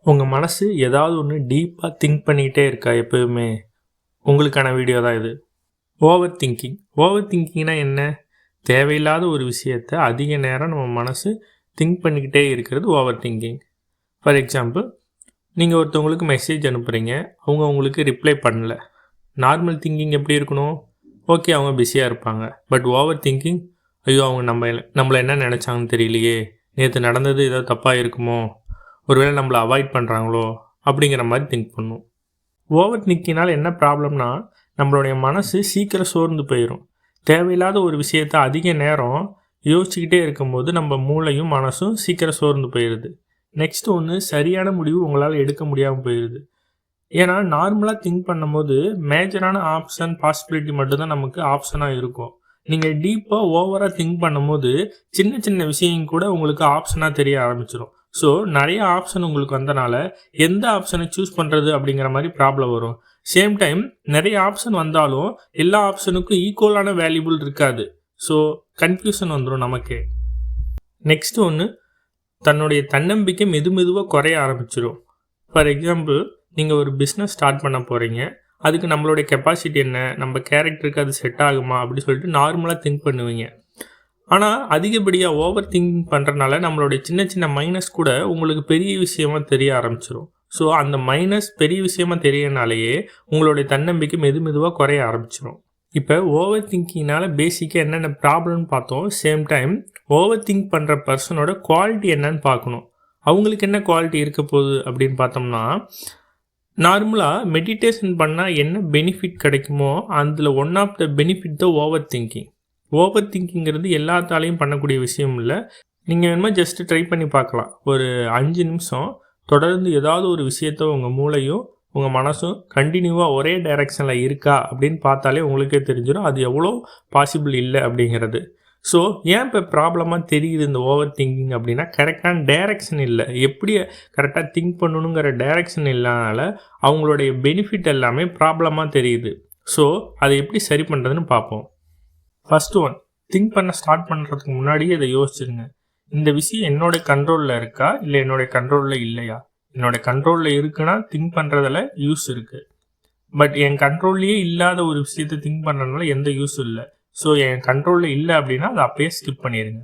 உங்கள் மனசு ஏதாவது ஒன்று டீப்பாக திங்க் பண்ணிக்கிட்டே இருக்கா எப்போயுமே? உங்களுக்கான வீடியோ தான் இது. ஓவர் திங்கிங்னா என்ன? தேவையில்லாத ஒரு விஷயத்தை அதிக நேரம் நம்ம மனசு திங்க் பண்ணிக்கிட்டே இருக்கிறது ஓவர் திங்கிங். ஃபார் எக்ஸாம்பிள், நீங்கள் ஒருத்தவங்களுக்கு மெசேஜ் அனுப்புகிறீங்க, அவங்க உங்களுக்கு ரிப்ளை பண்ணல. நார்மல் திங்கிங் எப்படி இருக்கணும்? ஓகே, அவங்க பிஸியாக இருப்பாங்க. பட் ஓவர் திங்கிங், ஐயோ அவங்க நம்மளை என்ன நினச்சாங்கன்னு தெரியலையே, நேற்று நடந்தது ஏதாவது தப்பாக இருக்குமோ, ஒருவேளை நம்மளை அவாய்ட் பண்ணுறாங்களோ அப்படிங்கிற மாதிரி திங்க் பண்ணும். ஓவர் திங்கினால் என்ன ப்ராப்ளம்னா, நம்மளுடைய மனசு சீக்கிரம் சோர்ந்து போயிடும். தேவையில்லாத ஒரு விஷயத்தை அதிக நேரம் யோசிச்சுக்கிட்டே இருக்கும்போது நம்ம மூளையும் மனசும் சீக்கிரம் சோர்ந்து போயிடுது. நெக்ஸ்ட் ஒன்று, சரியான முடிவு உங்களால் எடுக்க முடியாமல் போயிடுது. ஏன்னா நார்மலாக திங்க் பண்ணும்போது மேஜரான ஆப்ஷன் பாசிபிலிட்டி மட்டும்தான் நமக்கு ஆப்ஷனாக இருக்கும். நீங்கள் டீப்பாக ஓவராக திங்க் பண்ணும்போது சின்ன சின்ன விஷயம் கூட உங்களுக்கு ஆப்ஷனாக தெரிய ஆரம்பிச்சிடும். ஸோ நிறைய ஆப்ஷன் உங்களுக்கு வந்தனால எந்த ஆப்ஷனை சூஸ் பண்ணுறது அப்படிங்கிற மாதிரி ப்ராப்ளம் வரும். சேம் டைம் நிறைய ஆப்ஷன் வந்தாலும் எல்லா ஆப்ஷனுக்கும் ஈக்குவலான வேல்யூபிள் இருக்காது. ஸோ கன்ஃபியூஷன் வந்துடும் நமக்கு. நெக்ஸ்ட் ஒன்று, தன்னுடைய தன்னம்பிக்கை மெதுவாக குறைய ஆரம்பிச்சிடும். ஃபார் எக்ஸாம்பிள், நீங்கள் ஒரு பிஸ்னஸ் ஸ்டார்ட் பண்ண போகிறீங்க. அதுக்கு நம்மளுடைய கெப்பாசிட்டி என்ன, நம்ம கேரக்டருக்கு அது செட் ஆகுமா அப்படி சொல்லிட்டு நார்மலாக திங்க் பண்ணுவீங்க. ஆனால் அதிகப்படியாக ஓவர் திங்கிங் பண்ணுறதுனால நம்மளுடைய சின்ன சின்ன மைனஸ் கூட உங்களுக்கு பெரிய விஷயமா தெரிய ஆரம்பிச்சிடும். ஸோ அந்த மைனஸ் பெரிய விஷயமா தெரியனாலேயே உங்களுடைய தன்னம்பிக்கை மெதுவாக குறைய ஆரம்பிச்சிடும். இப்போ ஓவர் திங்கிங்னால பேசிக்காக என்னென்ன ப்ராப்ளம்னு பார்த்தோம். சேம் டைம் ஓவர் திங்க் பண்ணுற பர்சனோட குவாலிட்டி என்னன்னு பார்க்கணும். அவங்களுக்கு என்ன குவாலிட்டி இருக்க போகுது அப்படின்னு பார்த்தோம்னா, நார்மலாக மெடிடேஷன் பண்ணால் என்ன பெனிஃபிட் கிடைக்குமோ அதில் ஒன் ஆஃப் த பெனிஃபிட் தான் ஓவர் திங்கிங். ஓவர் திங்கிங்கிறது எல்லாத்தாலையும் பண்ணக்கூடிய விஷயம் இல்லை. நீங்கள் வேணுமா ஜஸ்ட்டு ட்ரை பண்ணி பார்க்கலாம். ஒரு 5 நிமிஷம் தொடர்ந்து ஏதாவது ஒரு விஷயத்த உங்கள் மூளையும் உங்கள் மனசும் கண்டினியூவாக ஒரே டைரெக்ஷனில் இருக்கா அப்படின்னு பார்த்தாலே உங்களுக்கே தெரிஞ்சிடும் அது எவ்வளோ பாசிபிள் இல்லை அப்படிங்கிறது. ஸோ ஏன் இப்போ ப்ராப்ளமாக தெரியுது இந்த ஓவர் திங்கிங் அப்படின்னா, கரெக்டான டைரெக்ஷன் இல்லை. எப்படி கரெக்டாக திங்க் பண்ணணுங்கிற டைரெக்ஷன் இல்லாதனால அவங்களுடைய பெனிஃபிட் எல்லாமே ப்ராப்ளமாக தெரியுது. ஸோ அதை எப்படி சரி பண்ணுறதுன்னு பார்ப்போம். ஃபஸ்ட்டு ஒன், திங்க் பண்ண ஸ்டார்ட் பண்ணுறதுக்கு முன்னாடியே இதை யோசிச்சுருங்க. இந்த விஷயம் என்னோடய கண்ட்ரோலில் இருக்கா இல்லை என்னோடய கண்ட்ரோலில் இல்லையா? என்னோடய கண்ட்ரோலில் இருக்குன்னா திங்க் பண்ணுறதில் யூஸ் இருக்குது. பட் என் கண்ட்ரோல்லையே இல்லாத ஒரு விஷயத்தை திங்க் பண்ணுறதுனால எந்த யூஸும் இல்லை. ஸோ என் கண்ட்ரோலில் இல்லை அப்படின்னா அதை அப்பயே ஸ்கிப் பண்ணிடுங்க.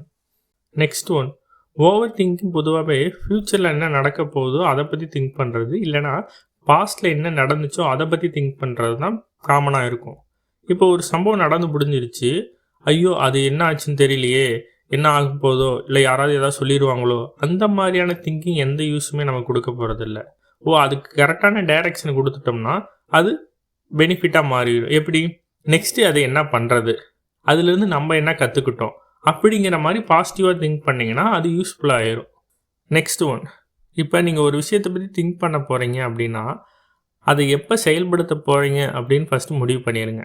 நெக்ஸ்ட் ஒன், ஓவர் திங்கிங் பொதுவாகவே ஃப்யூச்சரில் என்ன நடக்க போகுதோ அதை பற்றி திங்க் பண்ணுறது, இல்லைனா பாஸ்டில் என்ன நடந்துச்சோ அதை பற்றி திங்க் பண்ணுறது தான் காமனாக இருக்கும். இப்போ ஒரு சம்பவம் நடந்து முடிஞ்சிருச்சு, ஐயோ அது என்ன ஆச்சுன்னு தெரியலையே, என்ன ஆக போதோ, இல்லை யாராவது ஏதாவது சொல்லிடுவாங்களோ, அந்த மாதிரியான திங்கிங் எந்த யூஸுமே நமக்கு கொடுக்க போகிறதில்ல. அதுக்கு கரெக்டான டைரெக்ஷன் கொடுத்துட்டோம்னா அது பெனிஃபிட்டாக மாறிடும். எப்படி? நெக்ஸ்ட்டு அதை என்ன பண்ணுறது, அதுலேருந்து நம்ம என்ன கற்றுக்கிட்டோம் அப்படிங்கிற மாதிரி பாசிட்டிவாக திங்க் பண்ணிங்கன்னா அது யூஸ்ஃபுல்லாக ஆயிரும். நெக்ஸ்ட் ஒன், இப்போ நீங்கள் ஒரு விஷயத்தை பற்றி திங்க் பண்ண போகிறீங்க அப்படின்னா அதை எப்போ செயல்படுத்த போகிறீங்க அப்படின்னு ஃபஸ்ட்டு முடிவு பண்ணிடுங்க.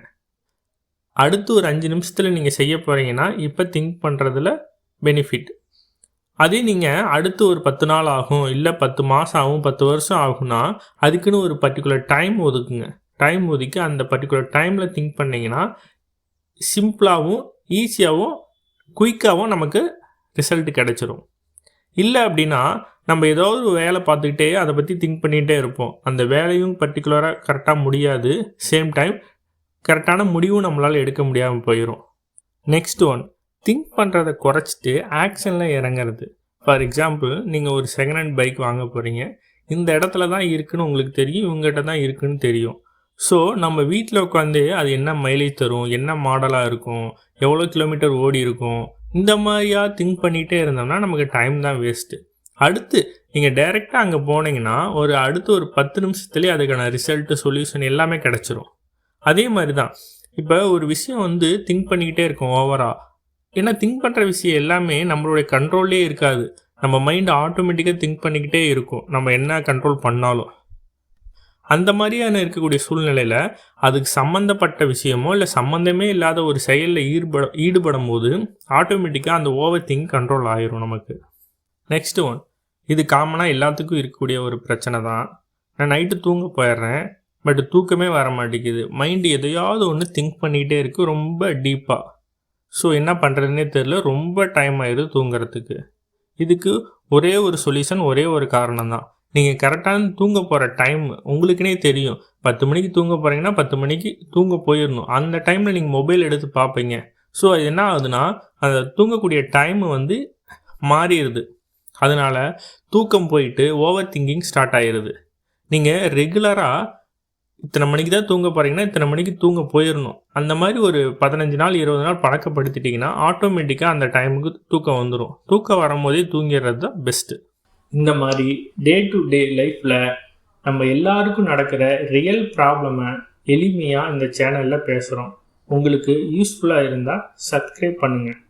அடுத்து ஒரு 5 நிமிஷத்தில் நீங்கள் செய்ய போகிறீங்கன்னா இப்போ திங்க் பண்ணுறதுல பெனிஃபிட். அதே நீங்கள் அடுத்து ஒரு 10 நாள் ஆகும், இல்லை 10 மாதம் ஆகும், 10 வருஷம் ஆகும்னா அதுக்குன்னு ஒரு பர்டிகுலர் டைம் ஒதுக்குங்க. டைம் ஒதுக்கி அந்த பர்டிகுலர் டைமில் திங்க் பண்ணிங்கன்னா சிம்பிளாகவும் ஈஸியாகவும் குயிக்காகவும் நமக்கு ரிசல்ட் கிடச்சிரும். இல்லை அப்படின்னா நம்ம ஏதாவது ஒரு வேலை பார்த்துக்கிட்டே அதை பற்றி திங்க் பண்ணிகிட்டே இருப்போம். அந்த வேலையும் பர்டிகுலராக கரெக்டாக முடியாது. சேம் டைம் கரெக்டான முடிவும் நம்மளால் எடுக்க முடியாமல் போயிடும். நெக்ஸ்ட் ஒன், திங்க் பண்ணுறதை குறைச்சிட்டு ஆக்ஷனில் இறங்குறது. ஃபார் எக்ஸாம்பிள், நீங்கள் ஒரு செகண்ட் ஹேண்ட் பைக் வாங்க போகிறீங்க. இந்த இடத்துல தான் இருக்குதுன்னு உங்களுக்கு தெரியும், இவங்ககிட்ட தான் இருக்குதுன்னு தெரியும். ஸோ நம்ம வீட்டில் உட்காந்து அது என்ன மைலேஜ் தரும், என்ன மாடலாக இருக்கும், எவ்வளோ கிலோமீட்டர் ஓடி இருக்கும், இந்த மாதிரியாக திங்க் பண்ணிகிட்டே இருந்தோம்னா நமக்கு டைம் தான் வேஸ்ட்டு. அடுத்து நீங்கள் டைரெக்டாக அங்கே போனீங்கன்னா அடுத்து ஒரு 10 நிமிஷத்துலேயே அதுக்கான ரிசல்ட்டு, சொல்யூஷன் எல்லாமே கிடச்சிரும். அதே மாதிரி தான் இப்போ ஒரு விஷயம் திங்க் பண்ணிக்கிட்டே இருக்கும் ஓவராக. ஏன்னா திங்க் பண்ணுற விஷயம் எல்லாமே நம்மளுடைய கண்ட்ரோல்லே இருக்காது. நம்ம மைண்டு ஆட்டோமேட்டிக்காக திங்க் பண்ணிக்கிட்டே இருக்கும் நம்ம என்ன கண்ட்ரோல் பண்ணாலும். அந்த மாதிரியான இருக்கக்கூடிய சூழ்நிலையில் அதுக்கு சம்மந்தப்பட்ட விஷயமோ இல்லை சம்மந்தமே இல்லாத ஒரு செயலில் ஈடுபடும் போது ஆட்டோமேட்டிக்காக அந்த ஓவர் திங்க் கண்ட்ரோல் ஆயிரும் நமக்கு. நெக்ஸ்ட் ஒன், இது காமனாக எல்லாத்துக்கும் இருக்கக்கூடிய ஒரு பிரச்சனை தான். நான் நைட்டு தூங்க போயிடுறேன், பட் தூக்கமே வர மாட்டேங்குது. மைண்டு எதையாவது ஒன்று திங்க் பண்ணிக்கிட்டே இருக்குது ரொம்ப டீப்பாக. ஸோ என்ன பண்ணுறதுனே தெரில, ரொம்ப டைம் ஆயிடுது தூங்குறதுக்கு. இதுக்கு ஒரே ஒரு சொல்யூஷன், ஒரே ஒரு காரணம் தான். நீங்கள் கரெக்டான தூங்க போகிற டைம் உங்களுக்குனே தெரியும். 10 மணிக்கு தூங்க போகிறீங்கன்னா 10 மணிக்கு தூங்க போயிடணும். அந்த டைமில் நீங்கள் மொபைல் எடுத்து பார்ப்பீங்க. ஸோ அது என்ன ஆகுதுன்னா, அந்த தூங்கக்கூடிய டைம் வந்து மாறிடுது. அதனால் தூக்கம் போயிட்டு ஓவர் திங்கிங் ஸ்டார்ட் ஆகிடுது. நீங்கள் ரெகுலராக இத்தனை மணிக்கு தான் தூங்க போகிறீங்கன்னா இத்தனை மணிக்கு தூங்க போயிடணும். அந்த மாதிரி ஒரு 15 நாள் 20 நாள் பழக்கப்படுத்திட்டிங்கன்னா ஆட்டோமேட்டிக்காக அந்த டைமுக்கு தூக்கம் வந்துடும். தூக்கம் வரும்போதே தூங்கிடுறது தான் பெஸ்ட்டு. இந்த மாதிரி டே டு டே லைஃப்பில் நம்ம எல்லாருக்கும் நடக்கிற ரியல் ப்ராப்ளமை எளிமையாக இந்த சேனலில் பேசுகிறோம். உங்களுக்கு யூஸ்ஃபுல்லாக இருந்தால் சப்ஸ்கிரைப் பண்ணுங்கள்.